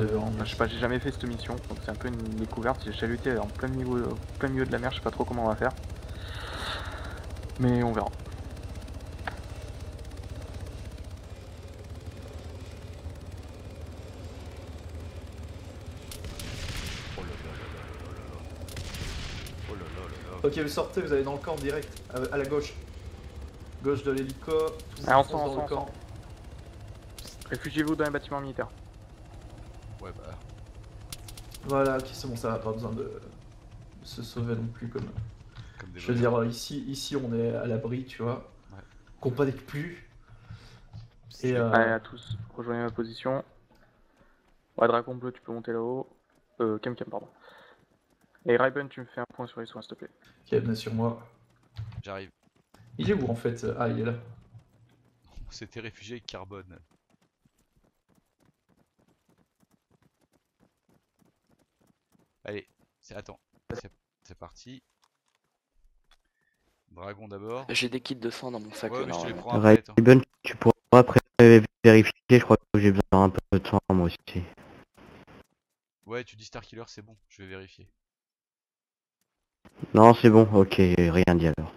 je sais pas, j'ai jamais fait cette mission, donc c'est un peu une découverte. J'ai chaluté en plein milieu de la mer, je sais pas trop comment on va faire. Mais on verra. Ok, vous sortez, vous allez dans le camp direct, à la gauche. Gauche de l'hélico, vous Ah, on foncez dans le camp. Réfugiez-vous dans les bâtiments militaires. Ouais bah. Voilà, ok, c'est bon, ça va, pas besoin de se sauver non plus comme Comme des je veux dire, ici on est à l'abri, tu vois. Ouais. Qu'on panique plus. Et Allez à tous, rejoignez ma position. Ouais, Dragon Bleu, tu peux monter là-haut. Kem, pardon. Et Raven, tu me fais un point sur les soins, s'il te plaît. Ok, venez sur moi. J'arrive. Il est où en fait? Ah, il est là. C'était réfugié avec carbone. Allez, attends, c'est parti. Dragon d'abord. J'ai des kits de sang dans mon sac. Ouais, mais je te les normalement. prends après. Attends. Raven, tu pourras après vérifier, je crois que j'ai besoin un peu de sang moi aussi. Ouais, tu dis Starkiller, c'est bon, je vais vérifier. Non, c'est bon, ok, rien dit alors.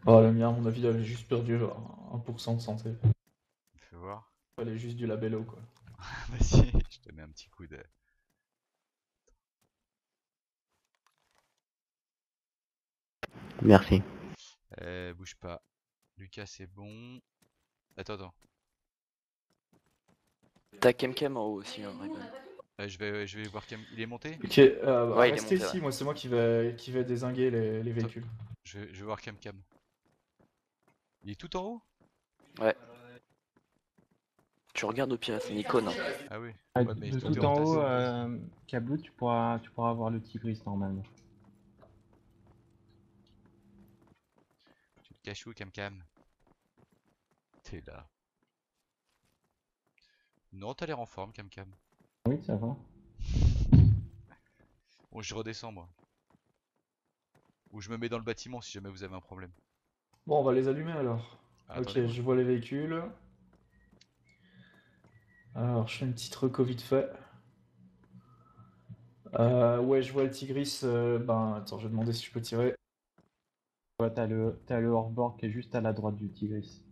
Oh, le mien, à mon avis, il avait juste perdu 1% de santé. Fais voir. Il est juste du labello, quoi. Vas-y, je te mets un petit coup de... Merci. Bouge pas. Lucas, c'est bon. Attends. T'as Kem en haut aussi, hein, Raven. Je vais voir il est monté. Ok, Ouais, il est restez monté, ici, ouais. moi c'est moi qui vais dézinguer les véhicules. Je vais voir Cam. Il est tout en haut? Ouais. Tu regardes au pire, c'est une icône. Hein. Ah oui. Ah, Ouais, mais de tout est tout en haut, entassé. Kablou, tu pourras avoir le Tigris normalement. Tu te caches où, Cam? T'es là. Non, t'as l'air en forme, Cam. Oui, ça va. Bon, je redescends, moi. Ou je me mets dans le bâtiment si jamais vous avez un problème. Bon, on va les allumer alors. Ah, Ok, attendez-moi. je vois les véhicules. Alors, je fais une petite reco vite fait. Ouais, je vois le Tigris. Ben, attends, je vais demander si je peux tirer. Ouais, t'as le hors-bord qui est juste à la droite du Tigris.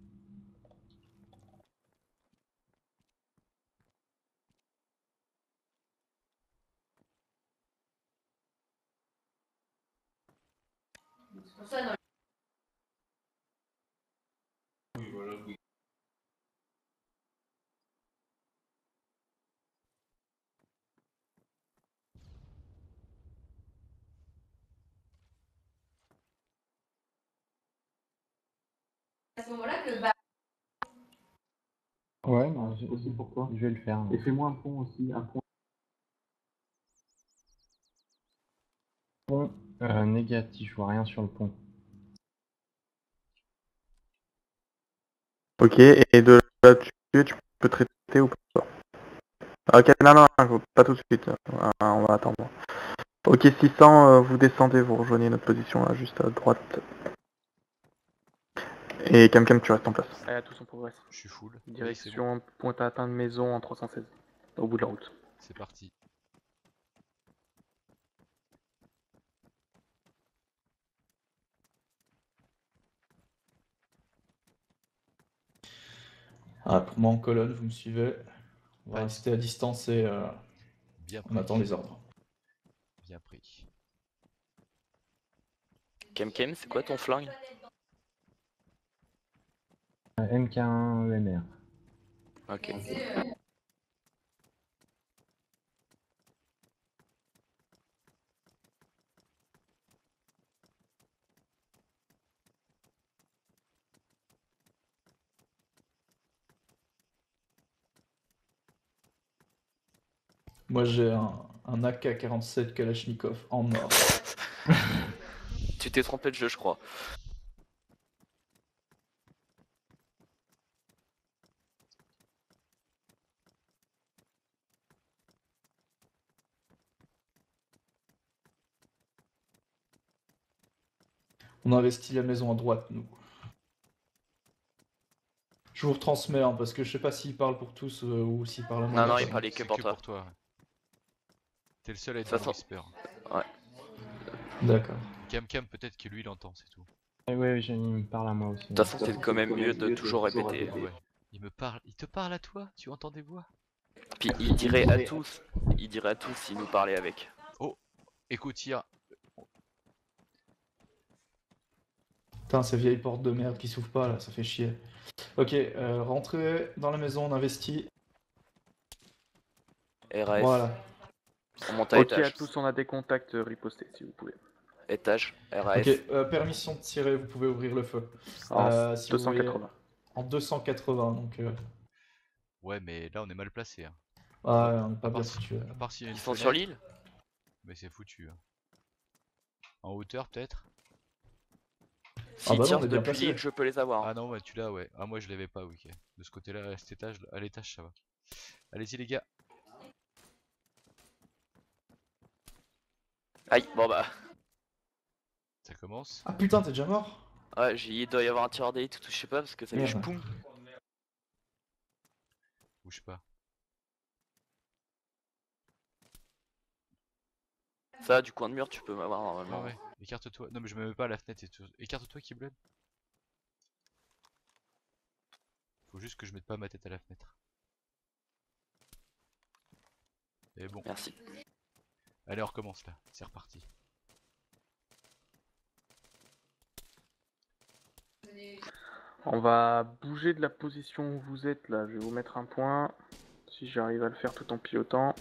À ce moment-là que Ouais, non, c'est aussi pour toi. Je vais le faire. Et fais-moi un pont aussi, un pont. Négatif, je vois rien sur le pont. Ok, et de là-dessus, tu peux traiter ou pas? Ok, non, pas tout de suite. On va attendre. Ok, 600, vous descendez, vous rejoignez notre position là, juste à droite. Et Cam, tu restes en place. Allez, à tous, on progresse. Je suis full. Oui, c'est bon. Direction pointe à atteindre maison en 316, au bout de la route. C'est parti. Ah, pour moi en colonne, vous me suivez. On va Pas rester à distance et bien on pris. attend les ordres. Bien pris. Kem, c'est quoi ton flingue? MK1 EMR. Ok. Moi j'ai un AK-47 Kalachnikov en or. Tu t'es trompé de jeu, je crois. On investit la maison à droite, nous. Je vous retransmets, hein, parce que je sais pas s'il parle pour tous ou s'il parle à moi. Non, non, il personne. parlait que C'est pour que toi. pour toi. Ouais. T'es le seul à être Ça dans sent- Whisper. D'accord. Cam peut-être que lui il entend, c'est tout. Ouais, il me parle à moi aussi. De toute façon, c'est quand même mieux de toujours répéter. Ah ouais. Il te parle à toi? Tu entends des voix? Puis il dirait à tous s'il nous parlait avec. Oh! Écoute-y. Putain, ces vieilles portes de merde qui s'ouvrent pas là, ça fait chier. Ok, rentrez dans la maison, on investit. RAF, Voilà. on monte à Ok à étage. tous, on a des contacts ripostés si vous pouvez. Étage, RAF. Ok, permission de tirer, vous pouvez ouvrir le feu. En Si vous voyez, 280. en 280, donc... Ouais, mais là on est mal placé. Hein. on est pas À bien part si- foutu. À part s'il y a une Ils sont sur fenêtre, l'île? mais c'est foutu. Hein. En hauteur peut-être? S'ils bah non, tirent on est bien depuis placé. l'île, je peux les avoir. Ah non, ouais, tu l'as, ouais. Ah, moi je l'avais pas, ok. De ce côté-là, à cet étage, à l'étage, ça va. Allez-y, les gars. Aïe, bon bah. Ça commence. Ah putain, t'es déjà mort? Ouais, il doit y avoir un tireur d'élite ou je sais pas parce que ça fait Merde. poum. Bouge pas. Ça, du coin de mur, tu peux m'avoir Ah normalement. ouais, écarte-toi. Non, mais je me mets pas à la fenêtre. Écarte-toi, Keyblade. Faut juste que je mette pas ma tête à la fenêtre. Et bon. Merci. Allez, on recommence là. C'est reparti. On va bouger de la position où vous êtes là, je vais vous mettre un point. Si j'arrive à le faire tout en pilotant.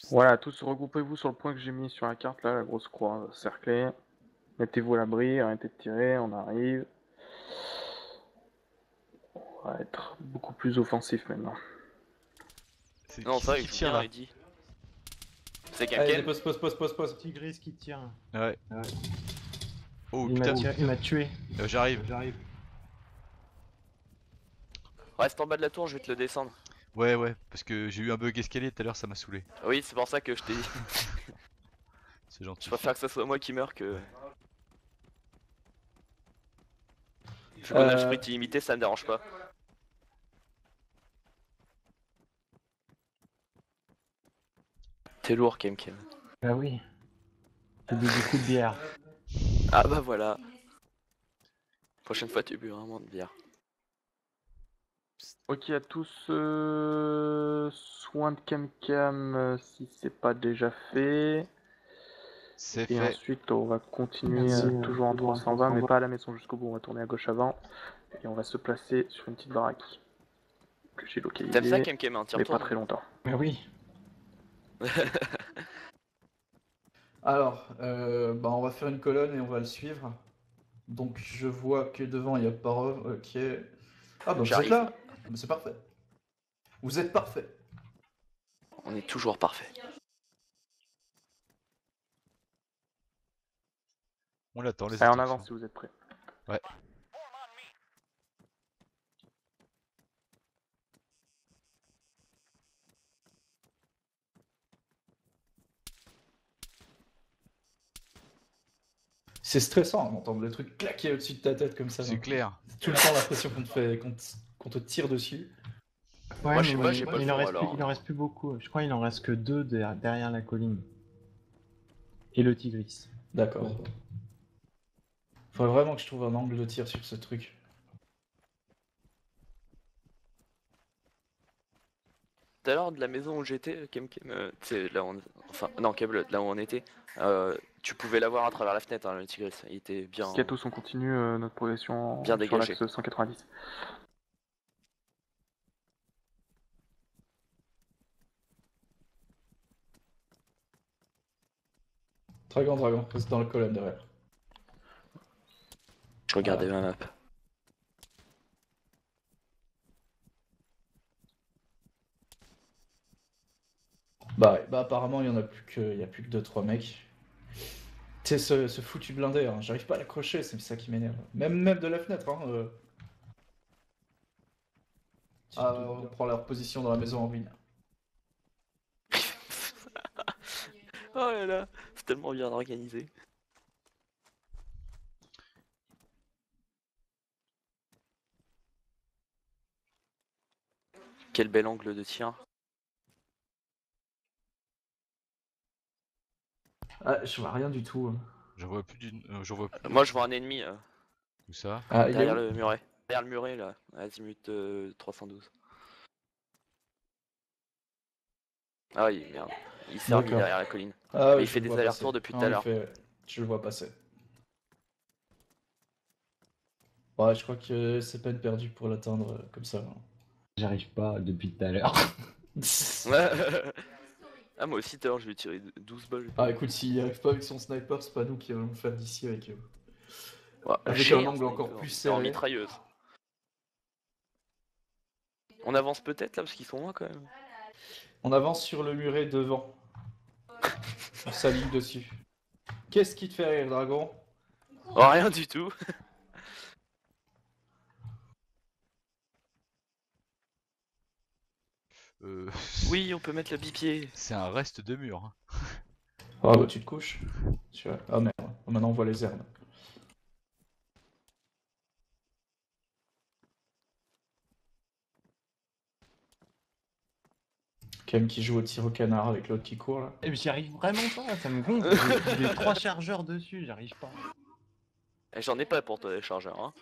Voilà, tous regroupez-vous sur le point que j'ai mis sur la carte là, la grosse croix cerclée. Mettez-vous à l'abri, arrêtez de tirer, on arrive. On va être beaucoup plus offensif maintenant. Non, Qui ça, c'est il qui faut tire bien, là? il dit. C'est Allez, quelqu'un. pose. Tigris qui tire. Ouais. Ouais. Oh Il putain, m'a tué. j'arrive. Reste en bas de la tour, je vais te le descendre. Ouais, parce que j'ai eu un bug escalier tout à l'heure, ça m'a saoulé. Oui, c'est pour ça que je t'ai dit. C'est gentil. Je préfère que ce soit moi qui meure que. Je connais le sprint illimité, ça me dérange pas. T'es lourd, Kem. Ah oui. J'ai bu beaucoup de bière. Ah bah voilà. Prochaine fois, tu buras moins de bière. Ok à tous, soin de Cam si c'est pas déjà fait. C'est Et fait. ensuite on va continuer Merci, toujours en toujours en 320 mais 320. pas à la maison jusqu'au bout, on va tourner à gauche avant. Et on va se placer sur une petite baraque que j'ai T'aimes ça, localisée, Kem, un mais tire-tour? pas très longtemps. Ah oui. Alors, on va faire une colonne et on va le suivre. Donc je vois que devant il y a Parov, ok. Ah bah vous êtes J'arrive. là. Bah, c'est parfait. Vous êtes parfait. On est toujours parfait. On l'attend, les Allez, en attentions. avance si vous êtes prêts. Ouais. C'est stressant d'entendre le truc claquer au-dessus de ta tête comme ça. C'est donc. clair. Tout le temps l'impression qu'on te tire dessus. Ouais, Moi, je sais mais pas, j'ai pas le il en son, reste alors. plus, il en reste plus beaucoup. Je crois qu'il en reste que deux derrière la colline. Et le Tigris. D'accord. Faudrait vraiment que je trouve un angle de tir sur ce truc. Tout à l'heure, de la maison où j'étais, tu sais, là où on... Enfin, non, Keblood, là où on était, tu pouvais l'avoir à travers la fenêtre, hein, le Tigris. Il était bien... Ok à tous, on continue notre progression Bien sur dégagé. l'axe 190. Dragon, reste dans le colonne derrière. Je regardais ma map. Bah apparemment il y a plus que 2-3 mecs. C'est ce foutu blindé, hein. J'arrive pas à l'accrocher, c'est ça qui m'énerve. Même de la fenêtre, hein. Ah, on prend leur position dans la maison en ruine. Oh là là, c'est tellement bien organisé. Quel bel angle de tir. Ah, je vois rien du tout, hein. J'en vois plus d'une. J'en vois plus. Moi je vois un ennemi Où ça? Ah, il est derrière où? le muret. Derrière le muret là, azimut 312. Ah oui, merde. Il s'est remis D'accord. derrière la colline. Ah, Mais il je fait le des vois allers-retours passer. depuis Non, tout à il l'heure. fait- Je le vois passer. Ouais, je crois que c'est peine perdue pour l'atteindre comme ça. J'arrive pas depuis tout à l'heure. Ah moi aussi tout à l'heure je lui ai tiré 12 balles. Ah, écoute, s'il arrive pas avec son sniper, c'est pas nous qui allons le faire d'ici avec eux. Ouais, Avec j'ai un angle sniper, encore plus c'est en serré. mitrailleuse. On avance peut-être là parce qu'ils sont loin quand même. On avance sur le muret devant. On s'aligne dessus. Qu'est-ce qui te fait rire, dragon? Oh, rien du tout. Euh... Oui, on peut mettre le bipied. C'est un reste de mur. Hein. Ah bah tu te couches. Ah merde, maintenant on voit les herbes. Kem qui joue au tir au canard avec l'autre qui court là. Et puis j'y arrive vraiment pas, ça me gonfle. J'ai 3 chargeurs dessus, j'arrive pas. Eh, j'en ai pas pour toi les chargeurs. Hein.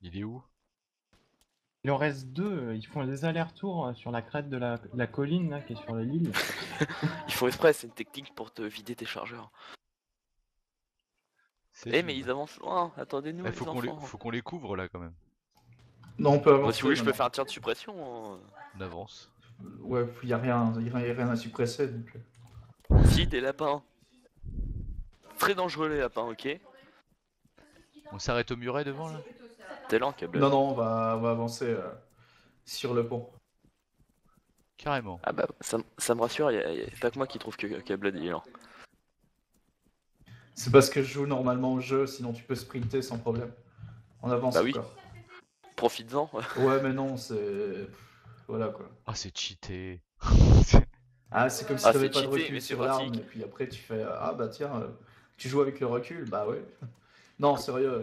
Il est où? Il en reste 2, ils font des allers-retours sur la crête de la colline là, qui est sur l'île. Il faut exprès, c'est une technique pour te vider tes chargeurs. Eh mais ils avancent loin, attendez-nous Eh, les enfants. faut qu'on les couvre là quand même. Non, on peut Bah, avancer. si vous voulez je peux maintenant. faire un tir de suppression. Hein. On avance. Ouais, y a rien à suppresser donc. Si, des lapins. Très dangereux les lapins, ok. On s'arrête au muret devant là? T'es lent, câble. Non, on va avancer sur le pont. Carrément. Ah bah ça me rassure, y a pas que moi qui trouve que Câble est lent. C'est parce que je joue normalement au jeu, sinon tu peux sprinter sans problème. On avance Bah oui. encore. Profites-en. Ouais, mais non, c'est. Voilà quoi. Ah, c'est cheaté. Ah, c'est comme si Ah, t'avais c'est pas de cheaté, recul mais c'est sur l'arme, pratique. et puis après tu fais ah bah tiens, tu joues avec le recul, bah ouais. Non, sérieux,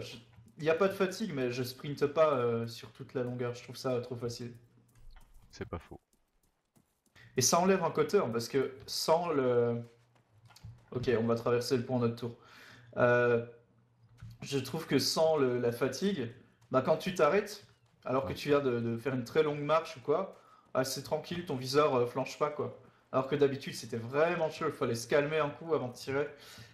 y a pas de fatigue, mais je sprinte pas sur toute la longueur, je trouve ça trop facile. C'est pas faux. Et ça enlève un cutter, parce que sans le. Ok, on va traverser le pont à notre tour. Je trouve que sans la fatigue, bah quand tu t'arrêtes, alors que Ouais. tu viens de faire une très longue marche ou quoi, ah, c'est tranquille, ton viseur flanche pas quoi. Alors que d'habitude c'était vraiment chaud, il fallait se calmer un coup avant de tirer.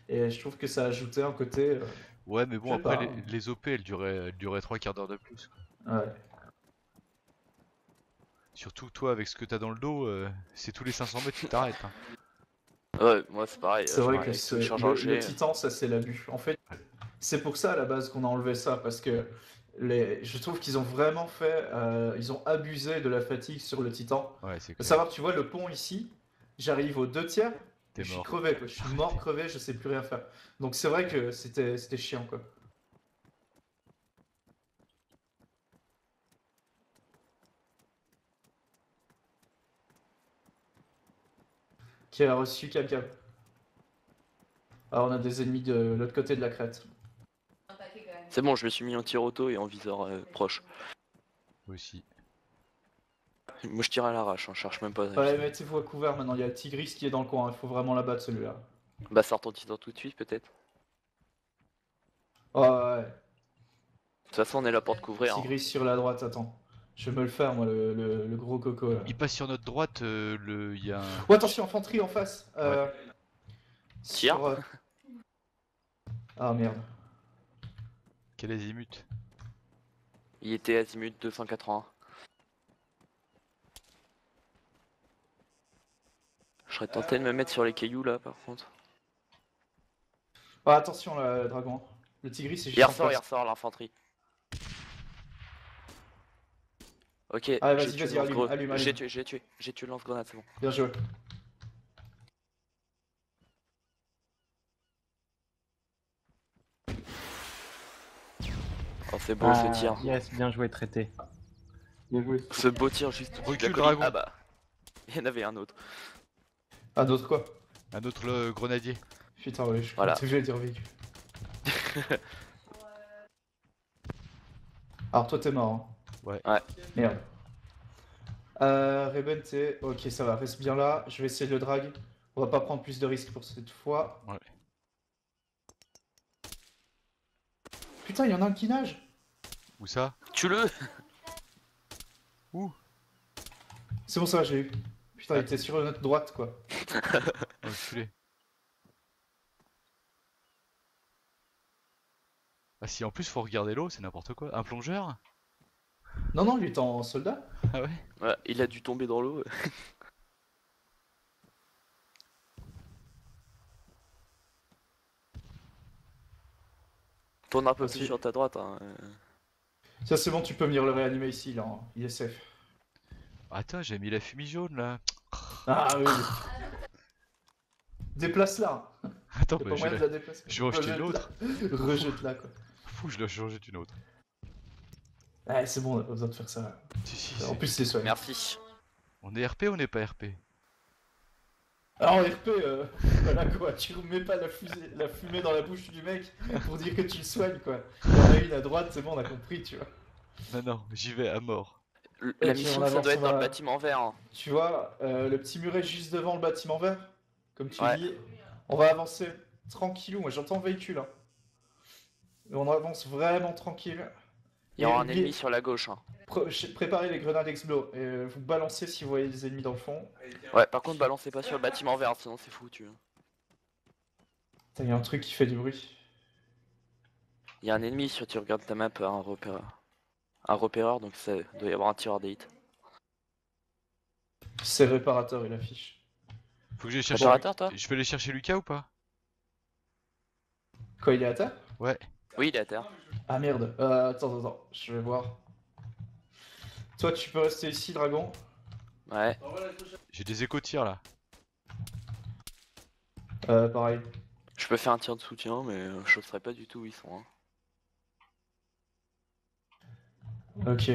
Et je trouve que ça ajoutait un côté. Ouais, mais bon, Je sais après, pas, hein. les OP, elles duraient 3 quarts d'heure de plus. Quoi. Ouais. Surtout toi, avec ce que t'as dans le dos, c'est tous les 500 mètres, tu t'arrêtes. Hein. Ouais, moi c'est pareil. C'est vrai que avec tous les chargeurs le G. titan, ça c'est l'abus. En fait, c'est pour ça à la base qu'on a enlevé ça, parce que je trouve qu'ils ont vraiment fait, ils ont abusé de la fatigue sur le titan. Ouais, c'est Faut clair. savoir, tu vois le pont ici, j'arrive aux 2 tiers, T'es je suis mort. crevé, quoi. Je suis mort crevé, je sais plus rien faire. Donc c'est vrai que c'était chiant quoi. Qui a reçu quelqu'un. Alors on a des ennemis de l'autre côté de la crête. C'est bon, je me suis mis en tir auto et en viseur proche. Moi aussi. Moi je tire à l'arrache, je cherche même pas. Ouais, mettez-vous à couvert maintenant, il y a le tigris qui est dans le coin, il faut vraiment l'abattre celui-là. Bah sors ton titan tout de suite peut-être. Oh, ouais. De toute façon on est là pour te couvrir. Hein. Tigris sur la droite, attends. Je vais me le faire moi, le gros coco là. Il passe sur notre droite, il y a un... Oh attention, infanterie en face. Tire. sur, Ah merde. Quel azimut? Il était azimut 280. Je serais tenté de me mettre sur les cailloux là par contre. Ah attention là, le dragon. Le tigris c'est juste Il en face. ressort l'infanterie. Ok, Ah, j'ai vas-y, tué vas-y, le lance-grenade. allume. J'ai tué le lance-grenade, c'est bon. Bien joué. Oh, c'est beau ce tir. Yes, bien joué, traité. Bien joué. Ce beau tir juste. Recule, de la colline. dragon. Ah bah. Il y en avait un autre. Ah, d'autres quoi? Un autre grenadier. Putain, ouais, je Voilà. crois que j'allais dire véhicule. Alors, toi, t'es mort. Hein. Ouais. Merde. Reben, t'es. Ok, ça va, reste bien là. Je vais essayer de le drag. On va pas prendre plus de risques pour cette fois. Ouais. Putain, il y en a un qui nage. Où ça? Tue-le. Où? C'est bon, ça va, j'ai eu. Putain, il était sur notre droite, quoi. Enculé. Ah si, en plus faut regarder l'eau, c'est n'importe quoi. Un plongeur? Non, non, lui est en soldat. Ah ouais? Ouais, il a dû tomber dans l'eau. Tourne un peu Merci. plus sur ta droite. Hein. Ça, c'est bon, tu peux venir le réanimer ici, là. Hein. Il est safe. Attends, j'ai mis la fumée jaune là. Ah oui. Déplace-la. Attends, Y'a mais pas moyen de la déplacer. je vais en jeter une autre. Rejette-la, quoi. Fou, je dois changer une autre. Ouais, c'est bon, on a pas besoin de faire ça. Si, En si. plus, c'est soigné. Merci. On est RP ou on n'est pas RP? Alors, RP, voilà quoi, tu remets pas la fumée dans la bouche du mec pour dire que tu le soignes, quoi. Il y en a une à droite, c'est bon, on a compris, tu vois. Non, non, j'y vais à mort. La Ok, mission, on ça avance, doit être on dans le va- bâtiment vert. Hein. Tu vois, le petit muret juste devant le bâtiment vert, comme tu Ouais. dis, on va avancer tranquillou. Moi, j'entends le véhicule, hein. Et on avance vraiment tranquille. Il y aura Et un ennemi sur la gauche. Hein. Préparez les grenades explo et vous balancez si vous voyez des ennemis dans le fond. Ouais, par contre, balancez pas sur le bâtiment vert, sinon c'est foutu. Putain, il y a un truc qui fait du bruit. Il y a un ennemi sur tu regardes ta map, un repéreur. Un repéreur, donc ça doit y avoir un tireur d'élite. C'est réparateur, il affiche. Faut que j'aille chercher. Réparateur, toi? Je peux aller chercher Lucas ou pas? Quoi, il est à terre? Ouais. Oui, il est à terre. Ah merde, attends, je vais voir. Toi, tu peux rester ici, dragon. Ouais. J'ai des éco-tirs là. Pareil. Je peux faire un tir de soutien, mais je saurais pas du tout où ils sont. Hein. Ok.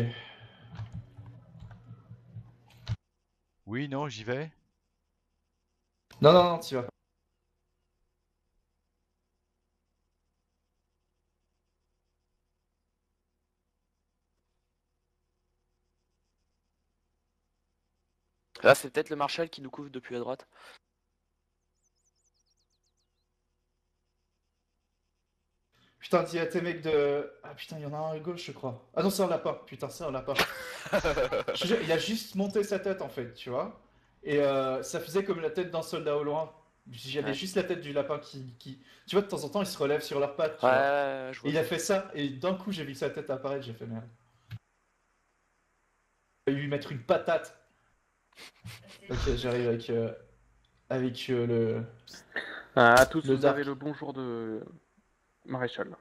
Oui, non, j'y vais. Non, non, non, t'y vas pas. Là, c'est peut-être le Marshal qui nous couvre depuis la droite. Putain, dis à tes mecs de... Ah putain, il y en a un à gauche, je crois. Ah non, c'est un lapin. Putain, c'est un lapin. Je te jure, il a juste monté sa tête, en fait, tu vois. Et ça faisait comme la tête d'un soldat au loin. J'avais Ouais. juste la tête du lapin qui... Tu vois, de temps en temps, ils se relèvent sur leurs pattes, tu Ouais, vois. ouais, je Et vois. il a fait ça, et d'un coup, j'ai vu sa tête apparaître, j'ai fait merde. Il va lui mettre une patate. Ok, j'arrive avec le... À tous, Le vous Dark. avez le bonjour de Maréchal.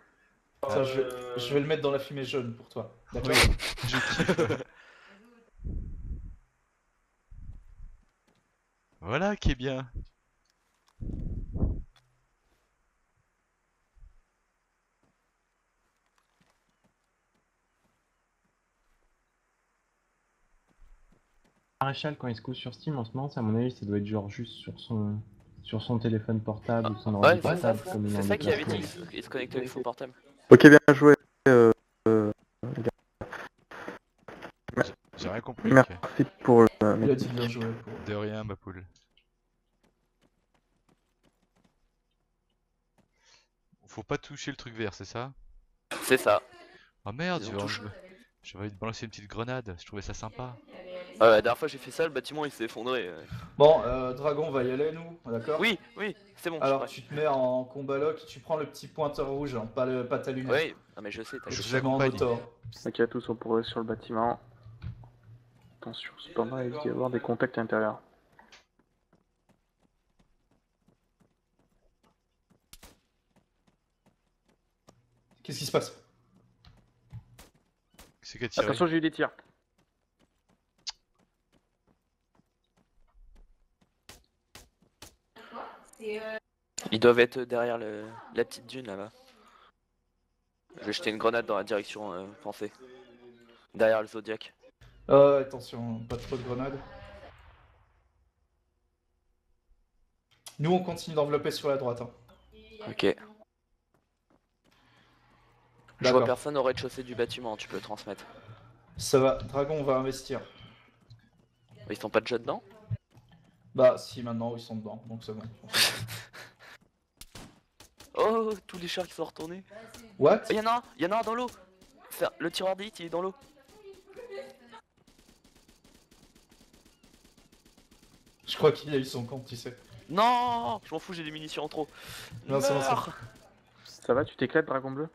Tiens, je vais le mettre dans la fumée jaune pour toi. D'accord? Je kiffe. Voilà qui est bien. Maréchal, quand il se couche sur Steam en ce moment, à mon avis, ça doit être genre juste sur son téléphone portable ou son Ouais, ordi portable. Comme il c'est en ça est qui avait passé. dit, il se connecte avec son portable. Ok, bien joué. Les gars. J'ai rien compris. Merci pour le... Il a dit bien joué. De rien, ma poule. Faut pas toucher le truc vert, c'est ça? C'est ça. Oh merde, Ils ont touché. j'avais envie de balancer une petite grenade, je trouvais ça sympa. La dernière fois j'ai fait ça, le bâtiment il s'est effondré. Bon, Dragon, on va y aller, nous, d'accord? Oui, oui, c'est bon. Alors, je suis tu te mets en combat lock, tu prends le petit pointeur rouge, hein, pas ta lunette. prêt. Oui, non, mais je sais, t'as Et Je tu vous te mets en accompagne. auto. Ok, à tous, on pourrait sur le bâtiment. Attention, cependant, il va y avoir des contacts à l'intérieur. Qu'est-ce qui se passe? C'est qu'à tirer. Attention, j'ai eu des tirs. C'est Ils doivent être derrière la petite dune là-bas. Je vais jeter une grenade dans la direction pensée. Derrière le Zodiac. Attention, pas trop de grenades. Nous, on continue d'envelopper sur la droite. Hein. Ok. Je vois D'accord. personne au rez-de-chaussée du bâtiment, tu peux transmettre. Ça va, Dragon, on va investir. Ils sont pas déjà dedans? Bah, si, maintenant, ils sont dedans, donc c'est bon. Oh, tous les chars qui sont retournés. What? Il y en a un dans l'eau. Le tireur d'élite, il est dans l'eau. Je crois qu'il a eu son compte, tu sais. Non, je m'en fous, j'ai des munitions en trop. Non, c'est bon, c'est bon. Meurs. Ça va, tu t'éclates, Dragon Bleu?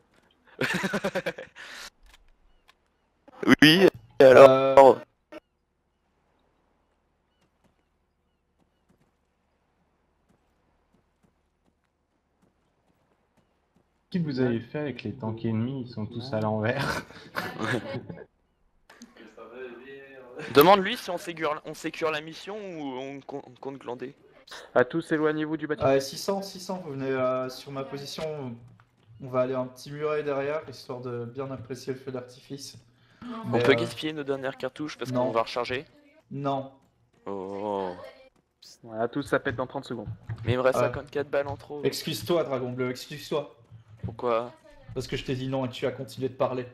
Oui, et alors Qu'est-ce que vous avez fait avec les tanks ennemis? Ils sont tous à l'envers. Demande-lui si on sécure la mission ou on compte glander. À tous, éloignez-vous du bâtiment. 600, vous venez sur ma position. On va aller un petit muret derrière, histoire de bien apprécier le feu d'artifice. On peut gaspiller nos dernières cartouches parce non. qu'on va recharger. Non. Oh. Ouais, à tous, ça pète dans 30 secondes. Mais il me reste 54 balles en trop. Excuse-toi, Dragon Bleu, excuse-toi. Pourquoi? Parce que je t'ai dit non et tu as continué de parler.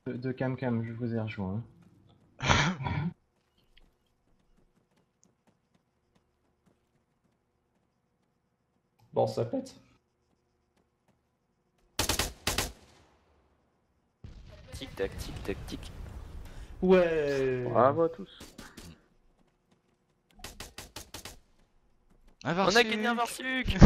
De Cam, je vous ai rejoint. Bon, ça pète. Tic tac, tic tac, tic. Ouais. Bravo à tous. Un On a gagné un Varsuc.